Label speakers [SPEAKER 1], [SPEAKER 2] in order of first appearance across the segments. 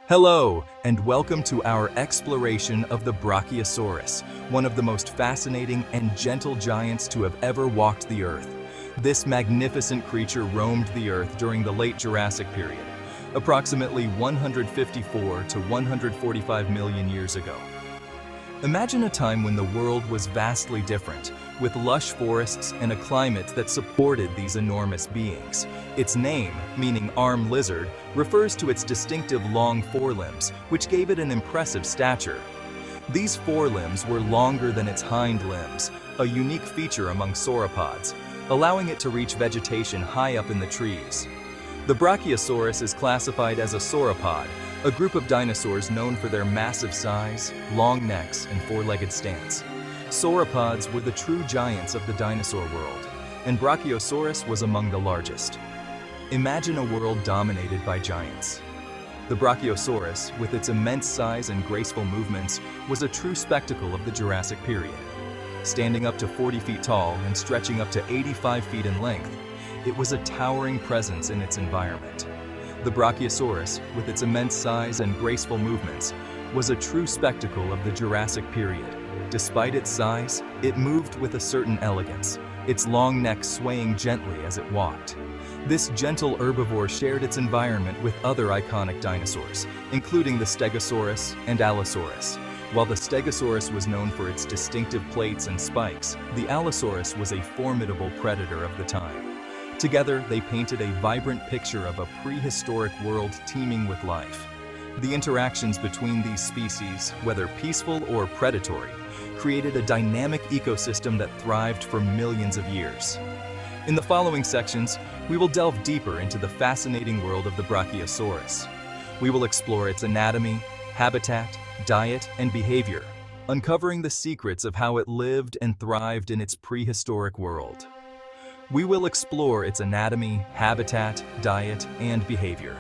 [SPEAKER 1] Hello, and welcome to our exploration of the Brachiosaurus, one of the most fascinating and gentle giants to have ever walked the Earth. This magnificent creature roamed the Earth during the Late Jurassic period, approximately 154 to 145 million years ago. Imagine a time when the world was vastly different, with lush forests and a climate that supported these enormous beings. Its name, meaning arm lizard, refers to its distinctive long forelimbs, which gave it an impressive stature. These forelimbs were longer than its hind limbs, a unique feature among sauropods, allowing it to reach vegetation high up in the trees. The Brachiosaurus is classified as a sauropod, a group of dinosaurs known for their massive size, long necks, and four-legged stance. Sauropods were the true giants of the dinosaur world, and Brachiosaurus was among the largest. Imagine a world dominated by giants. The Brachiosaurus, with its immense size and graceful movements, was a true spectacle of the Jurassic period. Standing up to 40 feet tall and stretching up to 85 feet in length, it was a towering presence in its environment. The Brachiosaurus, with its immense size and graceful movements, was a true spectacle of the Jurassic period. Despite its size, it moved with a certain elegance, its long neck swaying gently as it walked. This gentle herbivore shared its environment with other iconic dinosaurs, including the Stegosaurus and Allosaurus. While the Stegosaurus was known for its distinctive plates and spikes, the Allosaurus was a formidable predator of the time. Together, they painted a vibrant picture of a prehistoric world teeming with life. The interactions between these species, whether peaceful or predatory, created a dynamic ecosystem that thrived for millions of years. In the following sections, we will delve deeper into the fascinating world of the Brachiosaurus. We will explore its anatomy, habitat, diet, and behavior, uncovering the secrets of how it lived and thrived in its prehistoric world. We will explore its anatomy, habitat, diet, and behavior.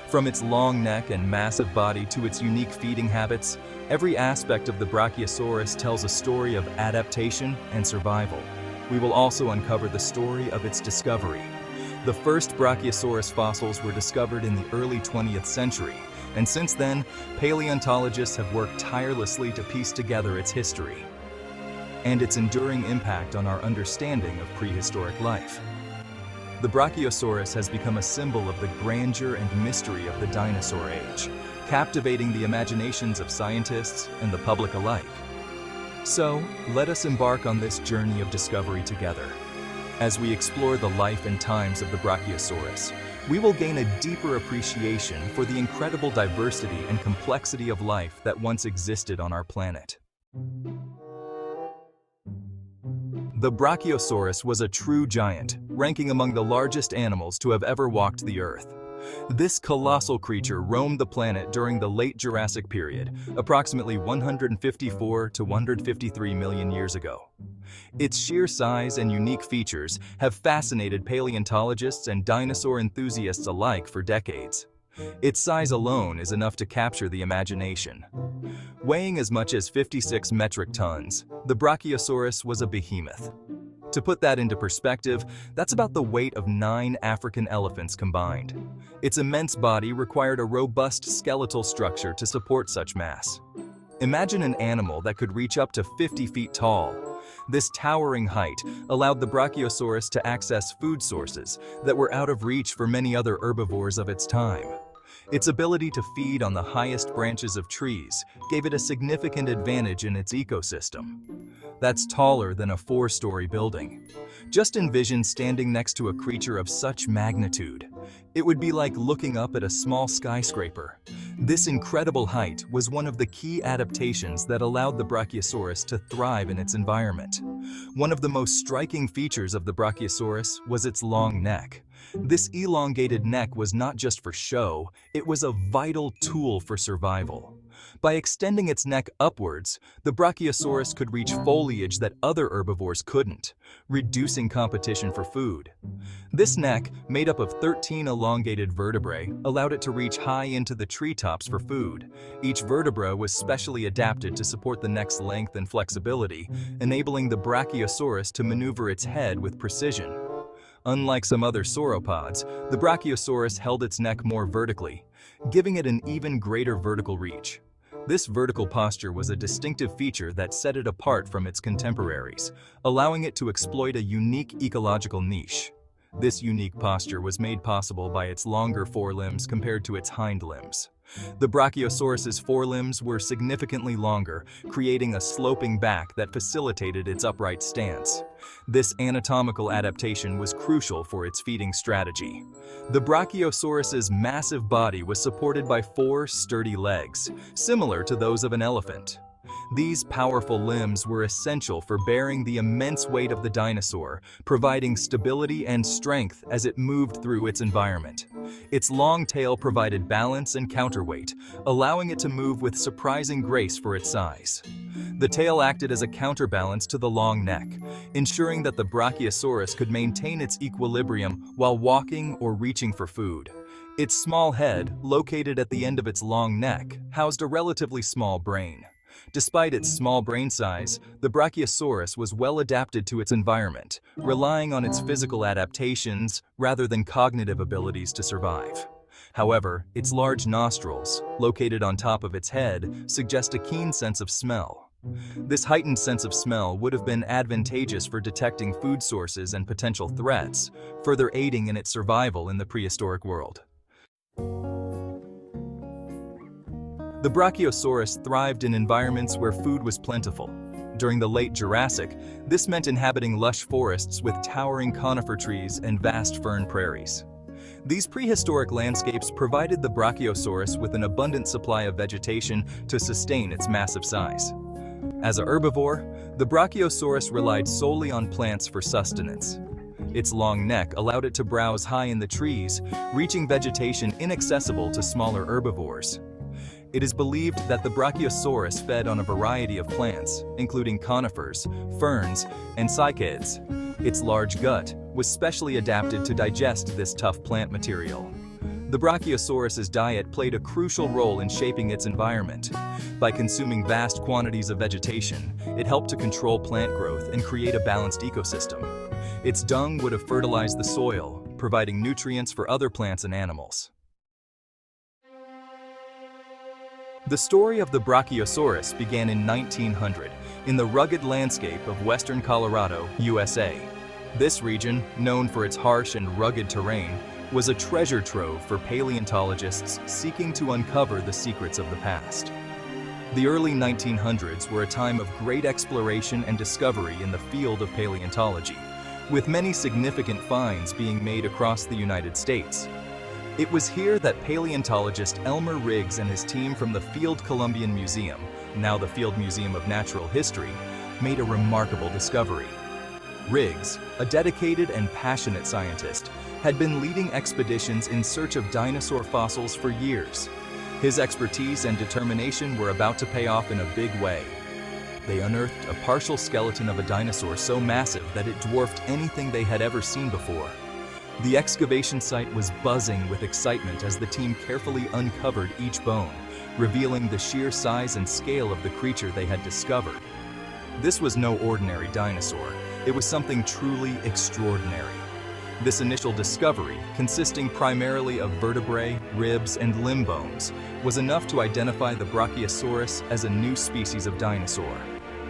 [SPEAKER 1] From its long neck and massive body to its unique feeding habits, every aspect of the Brachiosaurus tells a story of adaptation and survival. We will also uncover the story of its discovery. The first Brachiosaurus fossils were discovered in the early 20th century, and since then, paleontologists have worked tirelessly to piece together its history and its enduring impact on our understanding of prehistoric life. The Brachiosaurus has become a symbol of the grandeur and mystery of the dinosaur age, captivating the imaginations of scientists and the public alike. So, let us embark on this journey of discovery together. As we explore the life and times of the Brachiosaurus, we will gain a deeper appreciation for the incredible diversity and complexity of life that once existed on our planet. The Brachiosaurus was a true giant, ranking among the largest animals to have ever walked the Earth. This colossal creature roamed the planet during the Late Jurassic period, approximately 154 to 153 million years ago. Its sheer size and unique features have fascinated paleontologists and dinosaur enthusiasts alike for decades. Its size alone is enough to capture the imagination. Weighing as much as 56 metric tons, the Brachiosaurus was a behemoth. To put that into perspective, that's about the weight of 9 African elephants combined. Its immense body required a robust skeletal structure to support such mass. Imagine an animal that could reach up to 50 feet tall. This towering height allowed the Brachiosaurus to access food sources that were out of reach for many other herbivores of its time. Its ability to feed on the highest branches of trees gave it a significant advantage in its ecosystem. That's taller than a 4-story building. Just envision standing next to a creature of such magnitude. It would be like looking up at a small skyscraper. This incredible height was one of the key adaptations that allowed the Brachiosaurus to thrive in its environment. One of the most striking features of the Brachiosaurus was its long neck. This elongated neck was not just for show, it was a vital tool for survival. By extending its neck upwards, the Brachiosaurus could reach foliage that other herbivores couldn't, reducing competition for food. This neck, made up of 13 elongated vertebrae, allowed it to reach high into the treetops for food. Each vertebra was specially adapted to support the neck's length and flexibility, enabling the Brachiosaurus to maneuver its head with precision. Unlike some other sauropods, the Brachiosaurus held its neck more vertically, giving it an even greater vertical reach. This vertical posture was a distinctive feature that set it apart from its contemporaries, allowing it to exploit a unique ecological niche. This unique posture was made possible by its longer forelimbs compared to its hind limbs. The Brachiosaurus's forelimbs were significantly longer, creating a sloping back that facilitated its upright stance. This anatomical adaptation was crucial for its feeding strategy. The Brachiosaurus's massive body was supported by 4 sturdy legs, similar to those of an elephant. These powerful limbs were essential for bearing the immense weight of the dinosaur, providing stability and strength as it moved through its environment. Its long tail provided balance and counterweight, allowing it to move with surprising grace for its size. The tail acted as a counterbalance to the long neck, ensuring that the Brachiosaurus could maintain its equilibrium while walking or reaching for food. Its small head, located at the end of its long neck, housed a relatively small brain. Despite its small brain size, the Brachiosaurus was well adapted to its environment, relying on its physical adaptations rather than cognitive abilities to survive. However, its large nostrils, located on top of its head, suggest a keen sense of smell. This heightened sense of smell would have been advantageous for detecting food sources and potential threats, further aiding in its survival in the prehistoric world. The Brachiosaurus thrived in environments where food was plentiful. During the Late Jurassic, this meant inhabiting lush forests with towering conifer trees and vast fern prairies. These prehistoric landscapes provided the Brachiosaurus with an abundant supply of vegetation to sustain its massive size. As a herbivore, the Brachiosaurus relied solely on plants for sustenance. Its long neck allowed it to browse high in the trees, reaching vegetation inaccessible to smaller herbivores. It is believed that the Brachiosaurus fed on a variety of plants, including conifers, ferns, and cycads. Its large gut was specially adapted to digest this tough plant material. The Brachiosaurus's diet played a crucial role in shaping its environment. By consuming vast quantities of vegetation, it helped to control plant growth and create a balanced ecosystem. Its dung would have fertilized the soil, providing nutrients for other plants and animals. The story of the Brachiosaurus began in 1900 in the rugged landscape of western Colorado, USA. This region, known for its harsh and rugged terrain, was a treasure trove for paleontologists seeking to uncover the secrets of the past. The early 1900s were a time of great exploration and discovery in the field of paleontology, with many significant finds being made across the United States. It was here that paleontologist Elmer Riggs and his team from the Field Columbian Museum, now the Field Museum of Natural History, made a remarkable discovery. Riggs, a dedicated and passionate scientist, had been leading expeditions in search of dinosaur fossils for years. His expertise and determination were about to pay off in a big way. They unearthed a partial skeleton of a dinosaur so massive that it dwarfed anything they had ever seen before. The excavation site was buzzing with excitement as the team carefully uncovered each bone, revealing the sheer size and scale of the creature they had discovered. This was no ordinary dinosaur. It was something truly extraordinary. This initial discovery, consisting primarily of vertebrae, ribs, and limb bones, was enough to identify the Brachiosaurus as a new species of dinosaur.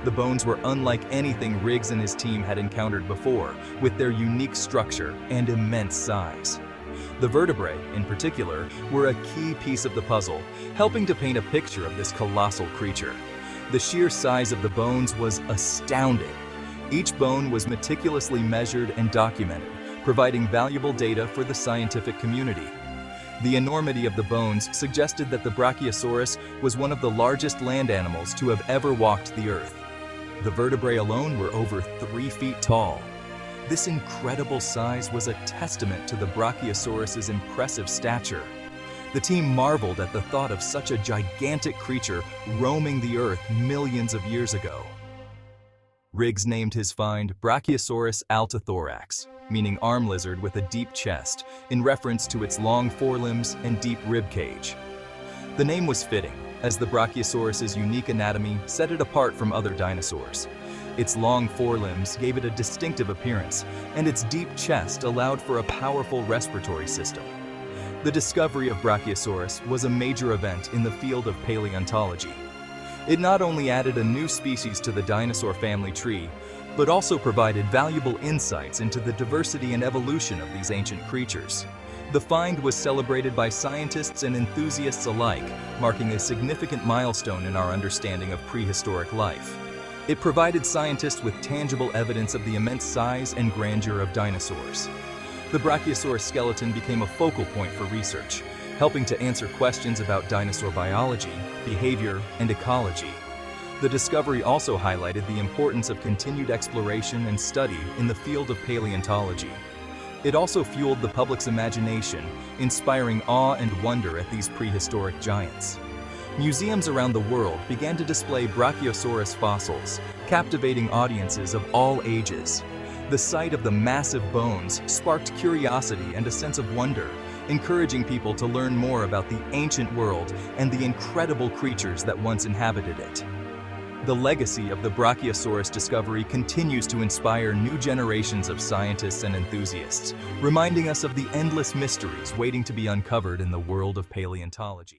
[SPEAKER 1] The bones were unlike anything Riggs and his team had encountered before, with their unique structure and immense size. The vertebrae, in particular, were a key piece of the puzzle, helping to paint a picture of this colossal creature. The sheer size of the bones was astounding. Each bone was meticulously measured and documented, providing valuable data for the scientific community. The enormity of the bones suggested that the Brachiosaurus was one of the largest land animals to have ever walked the earth. The vertebrae alone were over 3 feet tall. This incredible size was a testament to the Brachiosaurus's impressive stature. The team marveled at the thought of such a gigantic creature roaming the earth millions of years ago. Riggs named his find Brachiosaurus altathorax, meaning arm lizard with a deep chest, in reference to its long forelimbs and deep rib cage. The name was fitting, as the Brachiosaurus's unique anatomy set it apart from other dinosaurs. Its long forelimbs gave it a distinctive appearance, and its deep chest allowed for a powerful respiratory system. The discovery of Brachiosaurus was a major event in the field of paleontology. It not only added a new species to the dinosaur family tree, but also provided valuable insights into the diversity and evolution of these ancient creatures. The find was celebrated by scientists and enthusiasts alike, marking a significant milestone in our understanding of prehistoric life. It provided scientists with tangible evidence of the immense size and grandeur of dinosaurs. The Brachiosaurus skeleton became a focal point for research, helping to answer questions about dinosaur biology, behavior, and ecology. The discovery also highlighted the importance of continued exploration and study in the field of paleontology. It also fueled the public's imagination, inspiring awe and wonder at these prehistoric giants. Museums around the world began to display Brachiosaurus fossils, captivating audiences of all ages. The sight of the massive bones sparked curiosity and a sense of wonder, encouraging people to learn more about the ancient world and the incredible creatures that once inhabited it. The legacy of the Brachiosaurus discovery continues to inspire new generations of scientists and enthusiasts, reminding us of the endless mysteries waiting to be uncovered in the world of paleontology.